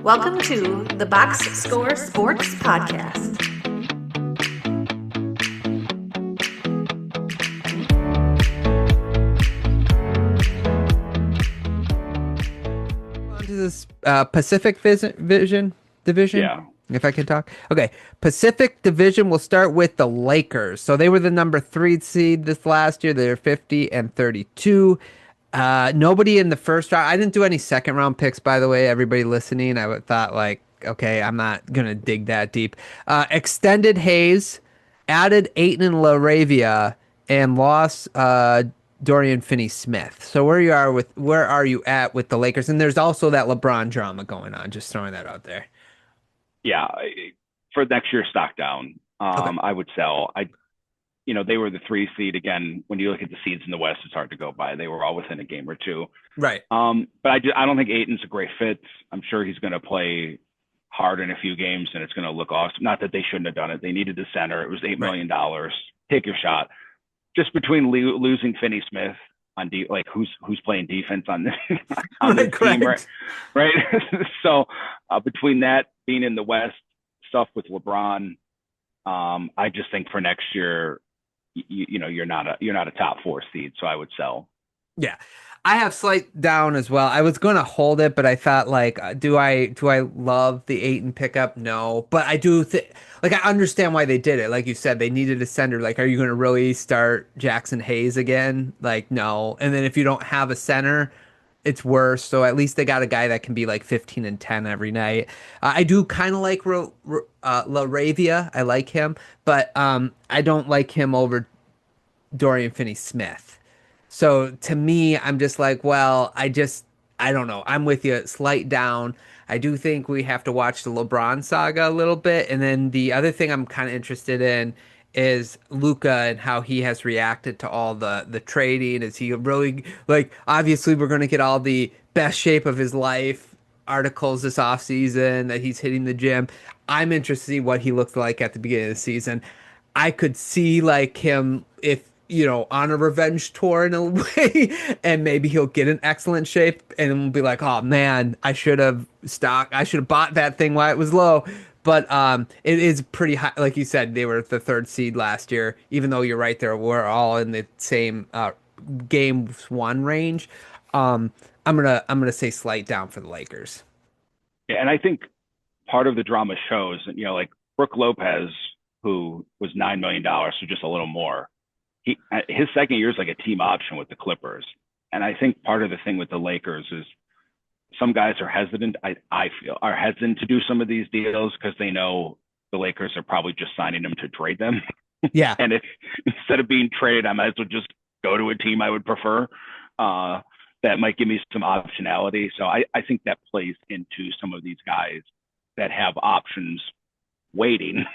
Welcome to the Box Score Sports Podcast. On to this Pacific Vision Division, Yeah. if I can talk. Okay, Pacific Division. We'll start with the Lakers. So they were the number 3 seed this last year. They're 50 and 32. Nobody in the first round. I didn't do any second round picks, by the way. Everybody listening, thought like, okay, I'm not gonna dig that deep. Extended Hayes, added Aiton and LaRavia, and lost Dorian Finney-Smith. So where are you at with the Lakers? And there's also that LeBron drama going on. Just throwing that out there. Yeah. For next year, stock down. Okay. I would sell. They were the 3 seed again. When you look at the seeds in the West, it's hard to go by. They were all within a game or two. Right. But I don't think Aiton's a great fit. I'm sure he's going to play hard in a few games, and it's going to look awesome. Not that they shouldn't have done it. They needed the center. It was $8 million. Take your shot. Just between losing Finney-Smith on who's playing defense on this this team, right? So between that being in the West, stuff with LeBron, I just think for next year, you're not a top 4 seed, so I would sell. Yeah. I have slight down as well. I was going to hold it, but I thought like, do I love the Aiton pickup? No, but I do think like I understand why they did it. Like you said, they needed a center. Like, are you going to really start Jackson Hayes again? Like, no. And then if you don't have a center, it's worse. So at least they got a guy that can be like 15 and 10 every night. I do kind of like LaRavia. I like him, but I don't like him over Dorian Finney-Smith. So to me, I'm just like, well, I don't know. I'm with you. Slight down. I do think we have to watch the LeBron saga a little bit. And then the other thing I'm kind of interested in is Luca and how he has reacted to all the trading. Is he really like, obviously we're going to get all the best shape of his life articles this offseason that he's hitting the gym. I'm interested to see what he looks like at the beginning of the season. I could see like him if on a revenge tour in a way, and maybe he'll get in excellent shape and we'll be like, oh man, I should have bought that thing while it was low. But it is pretty high. Like you said, they were the 3rd seed last year, even though you're right there, we're all in the same games won range. I'm gonna say slight down for the Lakers. Yeah, and I think part of the drama shows, like Brooke Lopez, who was $9 million, so just a little more. His second year is like a team option with the Clippers. And I think part of the thing with the Lakers is some guys are hesitant. I feel are hesitant to do some of these deals because they know the Lakers are probably just signing them to trade them. Yeah. And if instead of being traded, I might as well just go to a team I would prefer. That might give me some optionality. So I think that plays into some of these guys that have options waiting.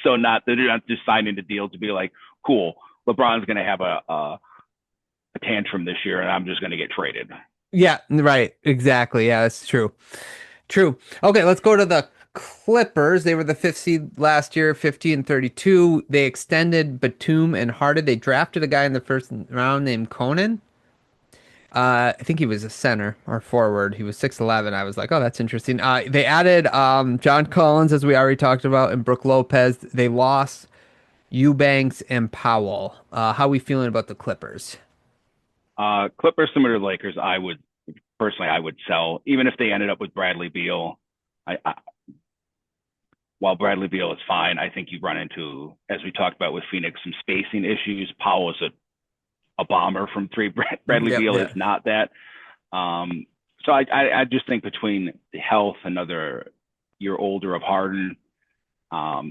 So they're not just signing the deal to be like, cool, LeBron's going to have a tantrum this year and I'm just going to get traded. Yeah, right. Exactly. Yeah, that's true. True. Okay, let's go to the Clippers. They were the 5th seed last year, 50 and 32. They extended Batum and Harden. They drafted a guy in the first round named Conan. I think he was a center or forward. He was 6'11". I was like, oh, that's interesting. They added John Collins, as we already talked about, and Brooke Lopez. They lost Eubanks and Powell. How are we feeling about the Clippers? Clippers, similar to the Lakers, I would sell, even if they ended up with Bradley Beal. While Bradley Beal is fine, I think you run into, as we talked about with Phoenix, some spacing issues. Powell is a bomber from 3. Bradley Beal is not that. So I just think between the health, another year older of Harden,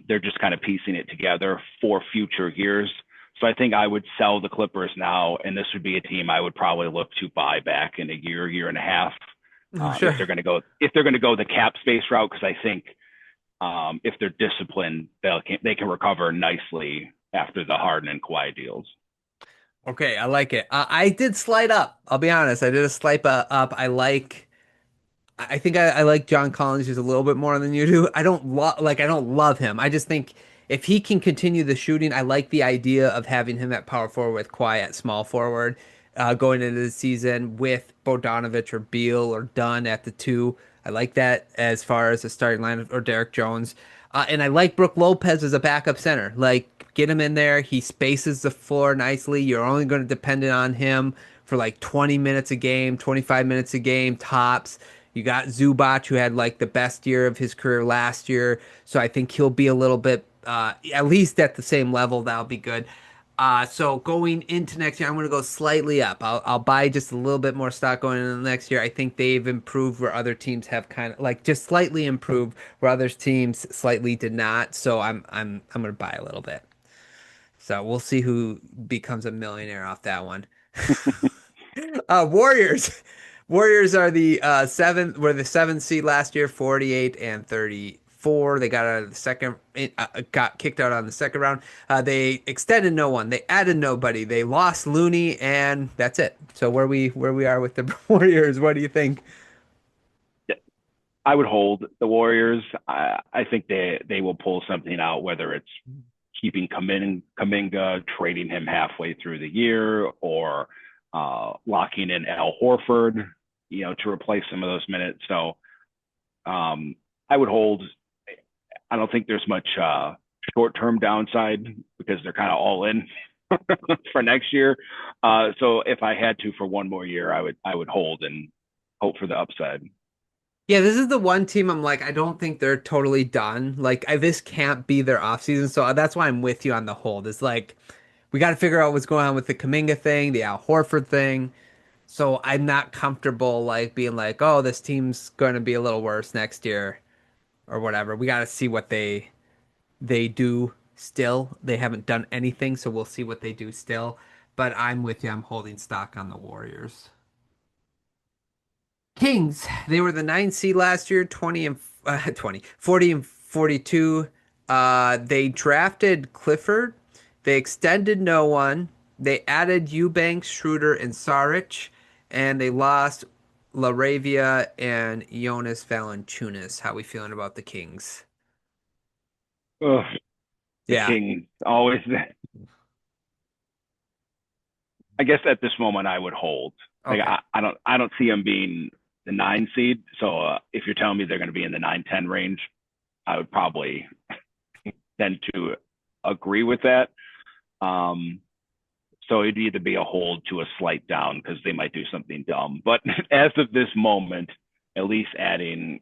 they're just kind of piecing it together for future years. So I think I would sell the Clippers now, and this would be a team I would probably look to buy back in a year and a half. Sure. If they're going to go the cap space route, because I think if they're disciplined, they can recover nicely after the Harden and Kawhi deals. Okay, I like it. I did slide up. I'll be honest. I did a swipe up. I think I like John Collins just a little bit more than you do. I don't love him. I just think if he can continue the shooting, I like the idea of having him at power forward with Kawhi at small forward going into the season with Bogdanovich or Beal or Dunn at the 2. I like that as far as a starting lineup or Derek Jones. And I like Brook Lopez as a backup center. Like, get him in there. He spaces the floor nicely. You're only going to depend on him for like 20 minutes a game, 25 minutes a game, tops. You got Zubac, who had like the best year of his career last year. So I think he'll be a little bit, at least at the same level. That'll be good. So going into next year, I'm going to go slightly up. I'll buy just a little bit more stock going into the next year. I think they've improved where other teams have kind of like just slightly improved where other teams slightly did not. So I'm going to buy a little bit. So we'll see who becomes a millionaire off that one. Warriors. Warriors are the seventh. Were the seventh seed last year, 48 and 34. They got out of the second. Got kicked out on the second round. They extended no one. They added nobody. They lost Looney, and that's it. So where we are with the Warriors? What do you think? I would hold the Warriors. I think they will pull something out, whether it's keeping Kuminga, trading him halfway through the year, or locking in Al Horford, to replace some of those minutes. So I would hold. I don't think there's much short-term downside because they're kind of all in for next year. So if I had to for one more year, I would hold and hope for the upside. Yeah, this is the one team I'm like, I don't think they're totally done. Like, this can't be their offseason. So that's why I'm with you on the hold. It's like, we got to figure out what's going on with the Kuminga thing, the Al Horford thing. So I'm not comfortable like being like, oh, this team's going to be a little worse next year or whatever. We got to see what they do still. They haven't done anything, so we'll see what they do still. But I'm with you. I'm holding stock on the Warriors. Kings, they were the 9 seed last year, 20 and 20, 40 and 42. They drafted Clifford. They extended no one. They added Eubanks, Schroeder, and Saric, and they lost LaRavia and Jonas Valanciunas. How we feeling about the Kings? Ugh, the Yeah. Kings always. I guess at this moment I would hold. Like Okay. I don't see them being the 9 seed. So if you're telling me they're going to be in the 9-10 range, I would probably tend to agree with that. Um, so it'd either be a hold to a slight down because they might do something dumb. But as of this moment, at least adding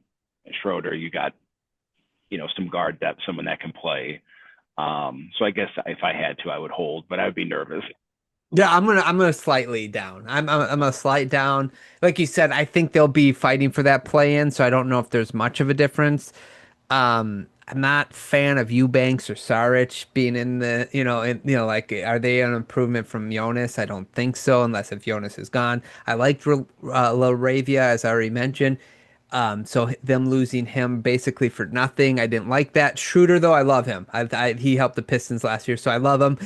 Schroeder, you got some guard depth, someone that can play. So I guess if I had to, I would hold, but I would be nervous. Yeah, I'm gonna slightly down. I'm a slight down. Like you said, I think they'll be fighting for that play in, so I don't know if there's much of a difference. I'm not fan of Eubanks or Saric being in the, like, are they an improvement from Jonas? I don't think so, unless if Jonas is gone. I liked LaRavia, as I already mentioned. So them losing him basically for nothing, I didn't like that. Schroeder, though, I love him. He helped the Pistons last year, so I love him.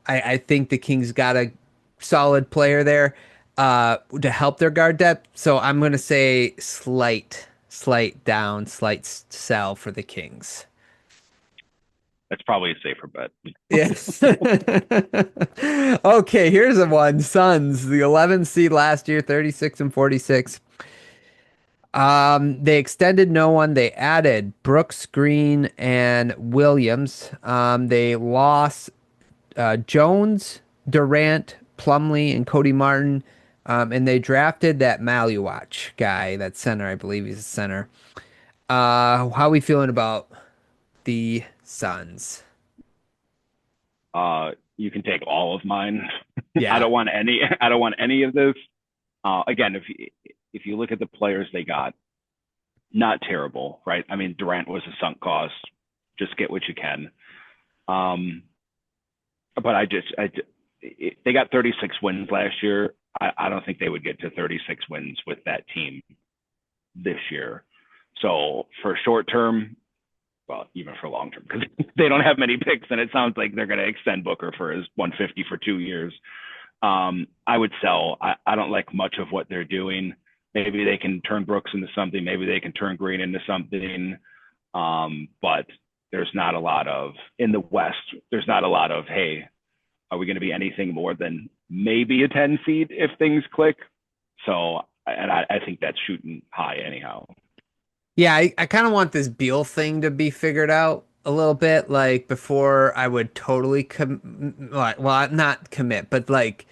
I think the Kings got a solid player there to help their guard depth. So I'm going to say slight down, slight sell for the Kings. That's probably a safer bet. Yes. Okay, here's a one. Suns, the 11th seed last year, 36 and 46. They extended no one. They added Brooks, Green, and Williams. They lost Jones, Durant, Plumlee, and Cody Martin. And they drafted that Maluach guy, that center, I believe he's a center. How are we feeling about the Suns? You can take all of mine. I Yeah. don't want any. I don't want any of this. Again, if you look at the players they got, not terrible, right? I mean, Durant was a sunk cost. Just get what you can. Um, but they got 36 wins last year. I don't think they would get to 36 wins with that team this year. So for short term, well, even for long term, because they don't have many picks, and it sounds like they're going to extend Booker for his 150 for 2 years. I would sell. I don't like much of what they're doing. Maybe they can turn Brooks into something. Maybe they can turn Green into something. But there's not a lot of in the West. There's not a lot of, hey, are we going to be anything more than maybe a 10 seed if things click? So And I think that's shooting high anyhow. Yeah, I kind of want this Beal thing to be figured out a little bit, like before I would totally well, not commit, but like,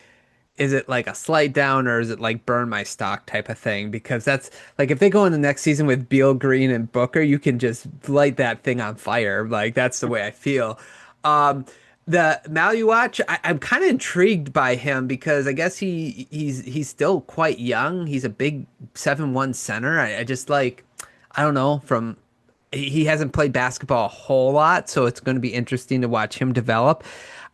is it like a slight down or is it like burn my stock type of thing? Because that's like if they go in the next season with Beal, Green, and Booker, you can just light that thing on fire. Like that's the way I feel. The Maluach, I'm kind of intrigued by him because I guess he's still quite young. He's a big 7'1" center. I just like I don't know from he hasn't played basketball a whole lot, so it's going to be interesting to watch him develop.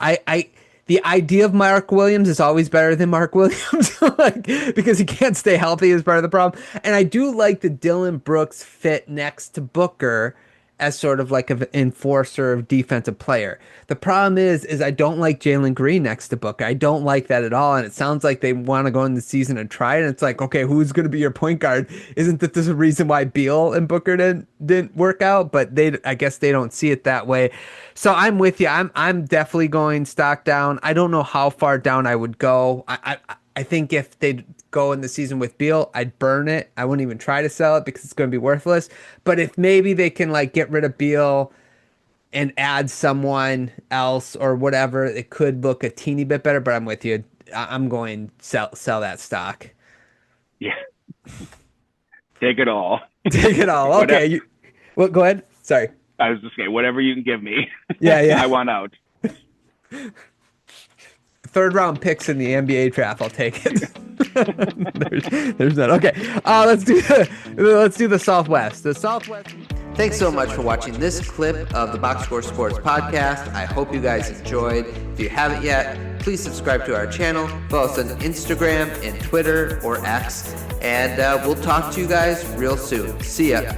I the idea of Mark Williams is always better than Mark Williams, like because he can't stay healthy is part of the problem. And I do like the Dylan Brooks fit next to Booker as sort of like an enforcer of defensive player. The problem is I don't like Jalen Green next to Booker. I don't like that at all. And it sounds like they want to go in the season and try it. And it's like, okay, who's going to be your point guard? Isn't that this a reason why Beal and Booker didn't work out? But I guess they don't see it that way. So I'm with you. I'm definitely going stock down. I don't know how far down I would go. I think if they go in the season with Beal, I'd burn it. I wouldn't even try to sell it because it's going to be worthless. But if maybe they can like get rid of Beal and add someone else or whatever, it could look a teeny bit better. But I'm with you. I'm going sell that stock. Yeah, take it all. Take it all. Okay. Well, go ahead. Sorry. I was just saying, whatever you can give me. Yeah. I want out. Third round picks in the NBA draft, I'll take it. there's none. Okay, let's do the Southwest. The Southwest. Thanks so much for watching this clip of the Box Score Sports Podcast. I hope you guys enjoyed. If you haven't yet, please subscribe to our channel. Follow us on Instagram and Twitter or X, and we'll talk to you guys real soon. See ya.